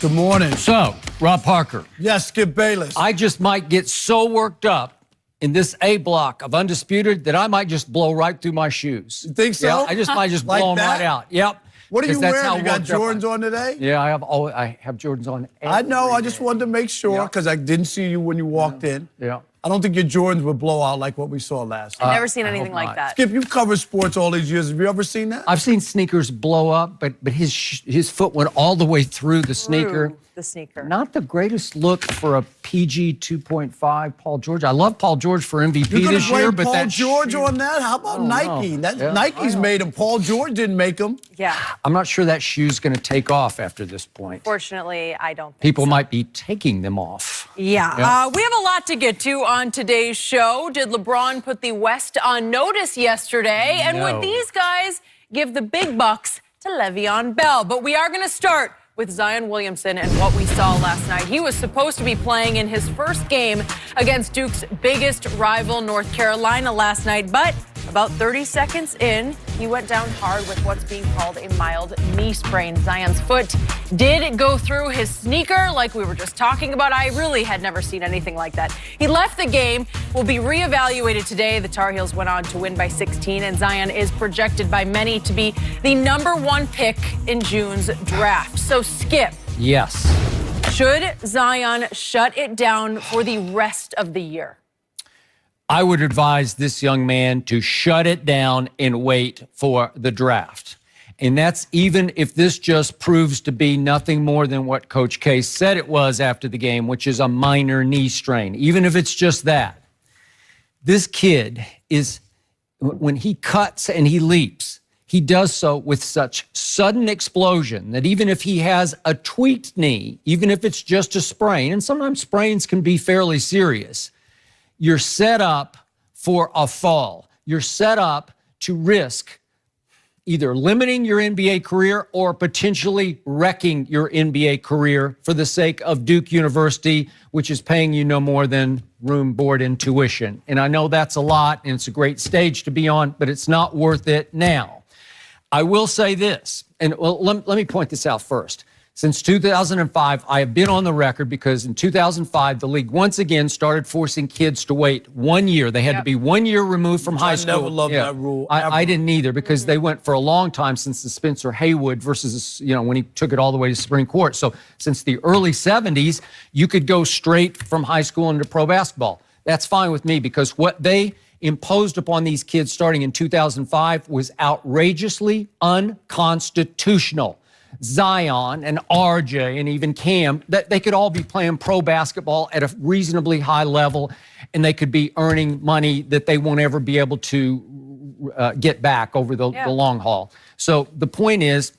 Good morning. So, Rob Parker. Yes, Skip Bayless. I just might get so worked up in this A block of Undisputed that I might just blow right through my shoes. You think so? Yeah, I just might just Like blow them that? right out. Yep. What are you 'Cause that's wearing? how You got worked up Jordans on today? Yeah, I have Jordans on. I know. I just day. wanted to make sure Yeah. because I didn't see you when you walked in. Yeah. I don't think your Jordans would blow out like what we saw last night. I've never seen anything hope like not. that. Skip, you've covered sports all these years. Have you ever seen that? I've seen sneakers blow up, but his foot went all the way through the sneaker. The sneaker. Not the greatest look for a PG 2.5 Paul George. I love Paul George for MVP You're this year, blame but Paul that George shoe- on that? How about Nike? know. Yeah, Nike's I know. made him. Paul George didn't make him. Yeah. I'm not sure that shoe's going to take off after this point. Fortunately, I don't think People so. might be taking them off. Yeah. Yeah. We have a lot to get to on today's show. Did LeBron put the West on notice yesterday? And No. would these guys give the big bucks to Le'Veon Bell? But we are going to start with Zion Williamson and what we saw last night. He was supposed to be playing in his first game against Duke's biggest rival, North Carolina, last night. But about 30 seconds in, he went down hard with what's being called a mild knee sprain. Zion's foot did go through his sneaker like we were just talking about. I really had never seen anything like that. He left the game, will be reevaluated today. The Tar Heels went on to win by 16, and Zion is projected by many to be the #1 pick in June's draft. So, Skip, Yes. should Zion shut it down for the rest of the year? I would advise this young man to shut it down and wait for the draft. And that's even if this just proves to be nothing more than what Coach K said it was after the game, which is a minor knee strain, even if it's just that. This kid is, when he cuts and he leaps, he does so with such sudden explosion that even if he has a tweaked knee, even if it's just a sprain, and sometimes sprains can be fairly serious, you're set up for a fall. You're set up to risk either limiting your NBA career or potentially wrecking your NBA career for the sake of Duke University, which is paying you no more than room, board, and tuition. And I know that's a lot, and it's a great stage to be on, but it's not worth it now. I will say this, and well, let me point this out first. Since 2005, I have been on the record because in 2005, the league once again started forcing kids to wait 1 year. They had to be 1 year removed from high school. I never loved that rule. I didn't either because they went for a long time since the Spencer Haywood versus, when he took it all the way to Supreme Court. So since the early 70s, you could go straight from high school into pro basketball. That's fine with me because what they imposed upon these kids starting in 2005 was outrageously unconstitutional. Zion and RJ and even Cam, that they could all be playing pro basketball at a reasonably high level, and they could be earning money that they won't ever be able to get back over the long haul. So the point is,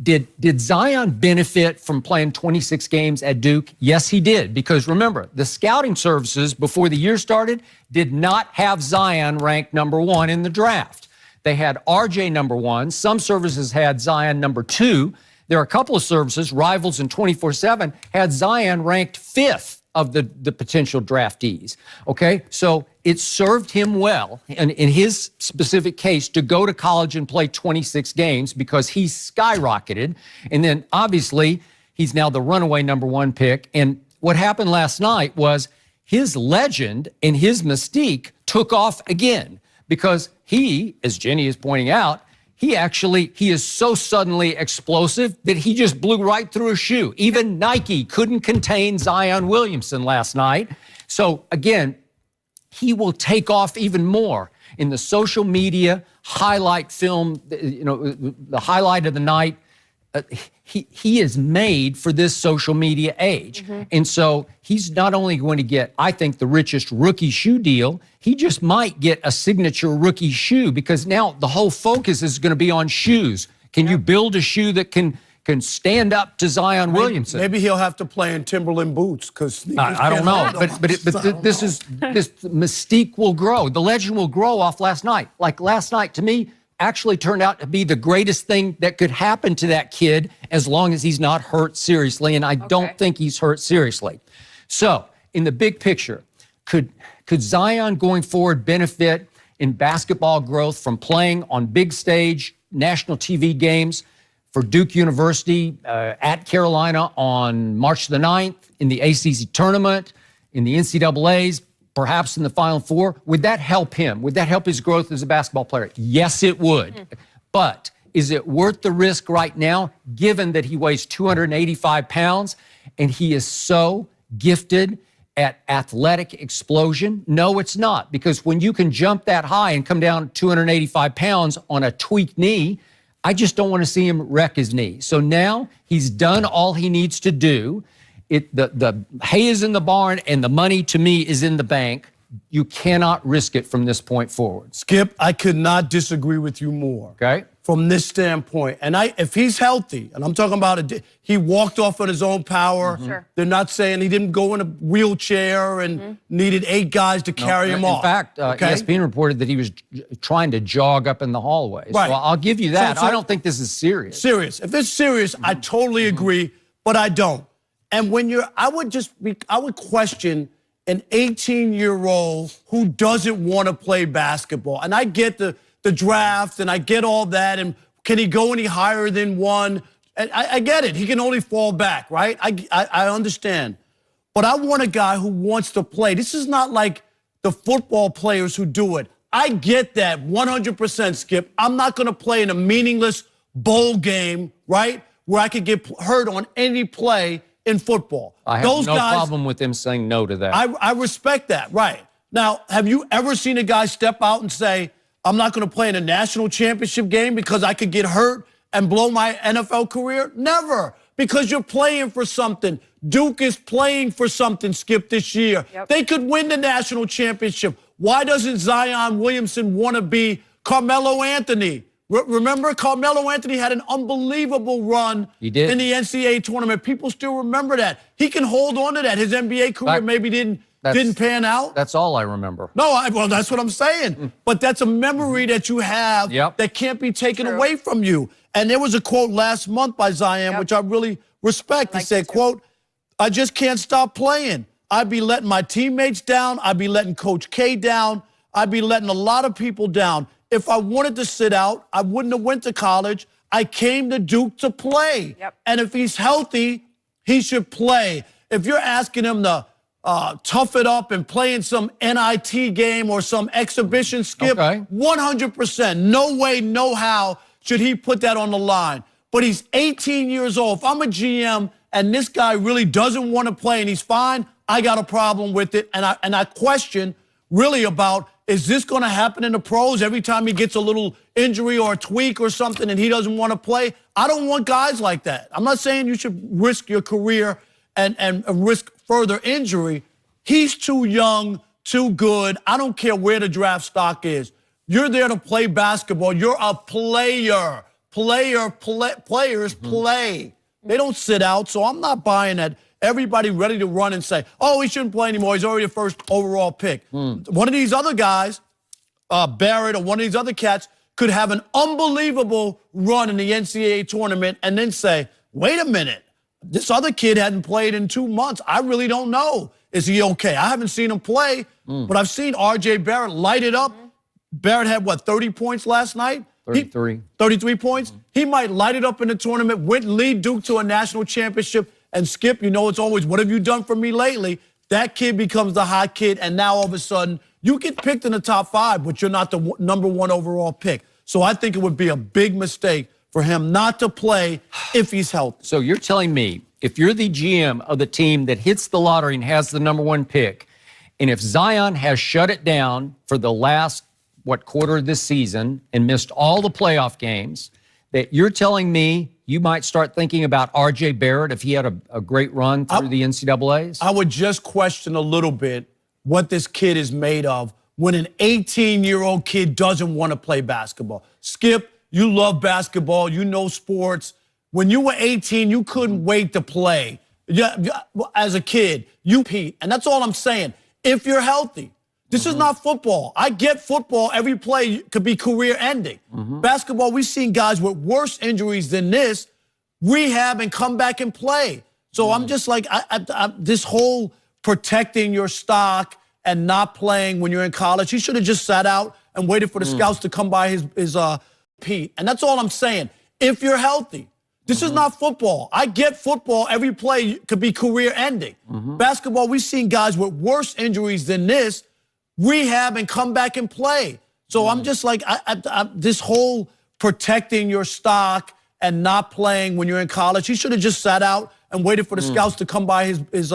did Zion benefit from playing 26 games at Duke? Yes, he did, because remember, the scouting services before the year started did not have Zion ranked #1 in the draft. They had RJ #1. Some services had Zion #2. There are a couple of services, Rivals and 24/7, had Zion ranked 5th of the potential draftees. Okay, so it served him well, and in his specific case, to go to college and play 26 games because he skyrocketed. And then obviously, he's now the runaway #1 pick. And what happened last night was his legend and his mystique took off again. Because he, as Jenny is pointing out, he is so suddenly explosive that he just blew right through a shoe. Even Nike couldn't contain Zion Williamson last night. So again, he will take off even more in the social media highlight film, the highlight of the night. He is made for this social media age. And so he's not only going to get, I think, the richest rookie shoe deal, he just might get a signature rookie shoe because now the whole focus is going to be on shoes. Can you build a shoe that can stand up to Zion Williamson? Maybe he'll have to play in Timberland boots because I don't know, but this mystique will grow. The legend will grow off last night. Like last night, to me, actually turned out to be the greatest thing that could happen to that kid as long as he's not hurt seriously, and I don't think he's hurt seriously. So, in the big picture, could Zion going forward benefit in basketball growth from playing on big stage national TV games for Duke University at Carolina on March the 9th, in the ACC tournament, in the NCAAs, perhaps in the Final Four. Would that help him? Would that help his growth as a basketball player? Yes, it would. But is it worth the risk right now, given that he weighs 285 pounds and he is so gifted at athletic explosion? No, it's not. Because when you can jump that high and come down 285 pounds on a tweaked knee, I just don't want to see him wreck his knee. So now he's done all he needs to do. The hay is in the barn and the money, to me, is in the bank. You cannot risk it from this point forward. Skip, I could not disagree with you more. Okay. From this standpoint. And if he's healthy, and I'm talking about he walked off on his own power. Sure. They're not saying he didn't go in a wheelchair and needed 8 guys to carry him off. In fact, ESPN reported that he was trying to jog up in the hallway. Right. So I'll give you that. So I don't think this is serious. Serious. If it's serious, I totally agree, but I don't. And when I would question an 18-year-old who doesn't want to play basketball. And I get the draft, and I get all that, and can he go any higher than 1? And I get it. He can only fall back, right? I understand. But I want a guy who wants to play. This is not like the football players who do it. I get that 100%, Skip. I'm not going to play in a meaningless bowl game, right, where I could get hurt on any play in football. I have no problem with them saying no to that. I respect that, right. Now, have you ever seen a guy step out and say, I'm not going to play in a national championship game because I could get hurt and blow my NFL career? Never, because you're playing for something. Duke is playing for something, Skip, this year. Yep. They could win the national championship. Why doesn't Zion Williamson want to be Carmelo Anthony? Remember, Carmelo Anthony had an unbelievable run in the NCAA tournament. People still remember that. He can hold on to that. His NBA career maybe didn't pan out. That's all I remember. No, well, that's what I'm saying. But that's a memory that you have that can't be taken away from you. And there was a quote last month by Zion, which I really respect. He said, quote, I just can't stop playing. I'd be letting my teammates down. I'd be letting Coach K down. I'd be letting a lot of people down. If I wanted to sit out, I wouldn't have went to college. I came to Duke to play. And if he's healthy, he should play. If you're asking him to tough it up and play in some NIT game or some exhibition, Skip, 100%. No way, no how should he put that on the line. But he's 18 years old. If I'm a GM and this guy really doesn't want to play and he's fine, I got a problem with it. And I question really about, is this going to happen in the pros every time he gets a little injury or a tweak or something and he doesn't want to play? I don't want guys like that. I'm not saying you should risk your career and risk further injury. He's too young, too good. I don't care where the draft stock is. You're there to play basketball. You're a player. Players play. They don't sit out, so I'm not buying that. Everybody ready to run and say, oh, he shouldn't play anymore. He's already the first overall pick. One of these other guys, Barrett or one of these other cats, could have an unbelievable run in the NCAA tournament and then say, wait a minute, this other kid hadn't played in 2 months. I really don't know. Is he okay? I haven't seen him play, but I've seen R.J. Barrett light it up. Barrett had, 30 points last night? 33. 33 points? He might light it up in the tournament, lead Duke to a national championship. And Skip, it's always, what have you done for me lately? That kid becomes the hot kid, and now all of a sudden, you get picked in the top 5, but you're not the #1 overall pick. So I think it would be a big mistake for him not to play if he's healthy. So you're telling me, if you're the GM of the team that hits the lottery and has the #1 pick, and if Zion has shut it down for the last, quarter of this season and missed all the playoff games, that you're telling me you might start thinking about R.J. Barrett if he had a great run through the NCAAs? I would just question a little bit what this kid is made of when an 18-year-old kid doesn't want to play basketball. Skip, you love basketball. You know sports. When you were 18, you couldn't wait to play. As a kid, you compete. And that's all I'm saying. If you're healthy. This is not football. I get football. Every play could be career-ending. Basketball, we've seen guys with worse injuries than this rehab and come back and play. So I'm just like, this whole protecting your stock and not playing when you're in college, he should have just sat out and waited for the scouts to come by his Pete. And that's all I'm saying. If you're healthy, This is not football. I get football. Every play could be career-ending. Basketball, we've seen guys with worse injuries than this rehab and come back and play. So I'm just like, this whole protecting your stock and not playing when you're in college, he should have just sat out and waited for the scouts to come by his